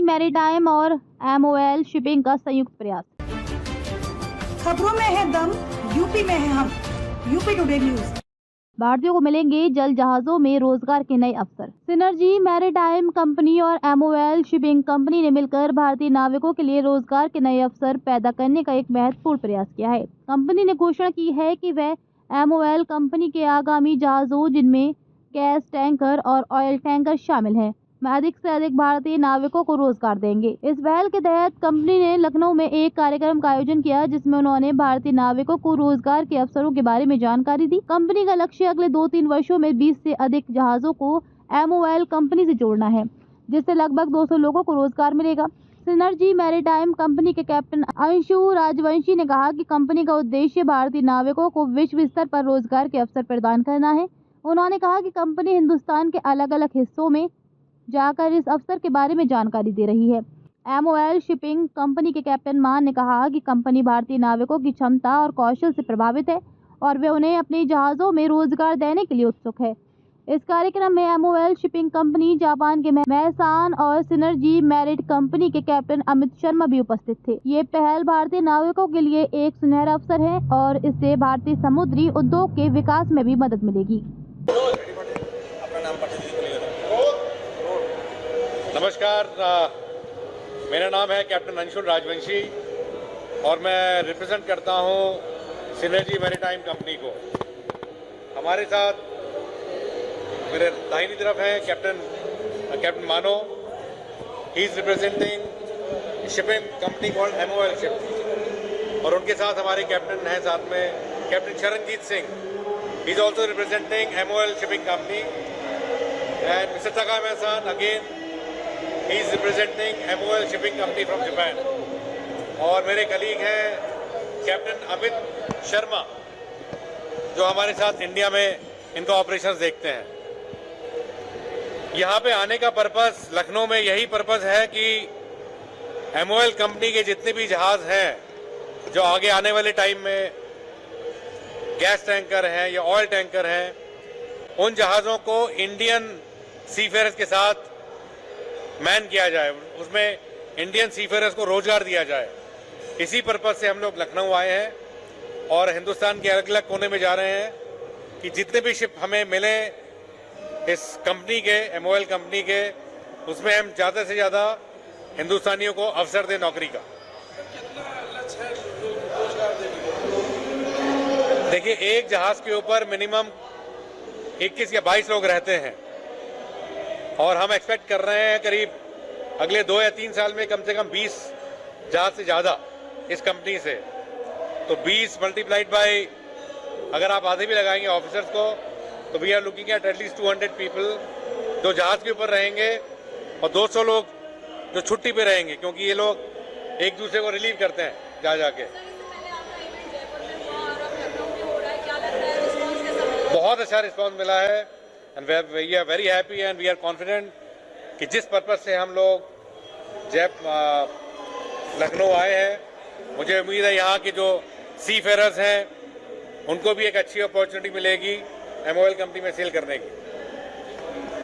Maritime और MOL shipping का संयुक्त प्रयास। खबरों में है दम, यूपी में है हम। UP today news. भारतीयों को मिलेंगे जल जहाजों में रोजगार के नए अवसर। सिनर्जी मैरीटाइम कंपनी और MOL शिपिंग कंपनी ने मिलकर भारतीय नाविकों के लिए रोजगार के नए अवसर पैदा करने का एक महत्वपूर्ण प्रयास किया है। कंपनी ने घोषणा की है कि वह MOL कंपनी के आगामी जहाजों, जिनमें गैस टैंकर और ऑयल टैंकर शामिल हैं, में अधिक से अधिक भारतीय नाविकों को रोजगार देंगे। इस पहल के तहत कंपनी ने लखनऊ में एक कार्यक्रम का आयोजन किया, जिसमें उन्होंने भारतीय नाविकों को रोजगार के अवसरों के बारे में जानकारी दी। कंपनी का लक्ष्य अगले 2-3 वर्षों में 20 से अधिक जहाजों को MOL कंपनी से जोड़ना है, जिससे लगभग 200 लोगों को रोजगार मिलेगा। सिनर्जी मैरीटाइम कंपनी के कैप्टन अंशु राजवंशी ने कहा कि कंपनी का उद्देश्य भारतीय नाविकों को विश्व स्तर पर रोजगार के अवसर प्रदान करना है। उन्होंने कहा कि कंपनी हिंदुस्तान के अलग अलग हिस्सों में जाकर इस अवसर के बारे में जानकारी दे रही है। MOL शिपिंग कंपनी के कैप्टन मान ने कहा कि कंपनी भारतीय नाविकों की क्षमता और कौशल से प्रभावित है और वे उन्हें अपने जहाजों में रोजगार देने के लिए उत्सुक है। इस कार्यक्रम में MOL शिपिंग कंपनी जापान के मैसान और सिनर्जी मैरिट कंपनी के कैप्टन अमित शर्मा भी उपस्थित थे। ये पहल भारतीय नाविकों के लिए एक सुनहरा अवसर है और इससे भारतीय समुद्री उद्योग के विकास में भी मदद मिलेगी। नमस्कार, मेरा नाम है कैप्टन अंशु राजवंशी और मैं रिप्रेजेंट करता हूं सिनर्जी मैरीटाइम कंपनी को। हमारे साथ मेरे दाहिनी तरफ है कैप्टन मानो। He is representing shipping company called MOL ship, और उनके साथ हमारे कैप्टन हैं साथ में captain Sharanjeet Singh. He is also representing MOL shipping company and mister taka मैसान again he is representing MOL shipping company from Japan। और मेरे कलीग हैं कैप्टन अमित शर्मा, जो हमारे साथ इंडिया में इनका ऑपरेशंस देखते हैं। यहाँ पे आने का पर्पस, लखनऊ में यही पर्पस है कि MOL कंपनी के जितने भी जहाज हैं जो आगे आने वाले टाइम में गैस टैंकर हैं या ऑयल टैंकर हैं, उन जहाज़ों को इंडियन सीफेयर्स के साथ मैन किया जाए, उसमें इंडियन सीफेयर्स को रोजगार दिया जाए। इसी पर्पस से हम लोग लखनऊ आए हैं और हिंदुस्तान के अलग अलग कोने में जा रहे हैं कि जितने भी शिप हमें मिले इस कंपनी के, MOL कंपनी के, उसमें हम ज़्यादा से ज़्यादा हिंदुस्तानियों को अवसर दें नौकरी का। देखिए, एक जहाज के ऊपर मिनिमम 21 या 22 लोग रहते हैं और हम एक्सपेक्ट कर रहे हैं करीब अगले 2 या 3 साल में कम से कम 20 जहाज से ज़्यादा इस कंपनी से। तो 20 मल्टीप्लाइड बाय, अगर आप आधे भी लगाएंगे ऑफिसर्स को, तो we are looking at least 200 people जो जहाज के ऊपर रहेंगे और 200 लोग जो छुट्टी पे रहेंगे, क्योंकि ये लोग एक दूसरे को रिलीव करते हैं जा जाके। बहुत अच्छा रिस्पॉन्स मिला है and we are very happy and we are confident कि जिस पर्पस से हम लोग लखनऊ आए हैं, मुझे उम्मीद है यहाँ के जो सी फेयरर्स हैं उनको भी एक अच्छी अपॉर्चुनिटी मिलेगी MOL कंपनी में सेल करने की।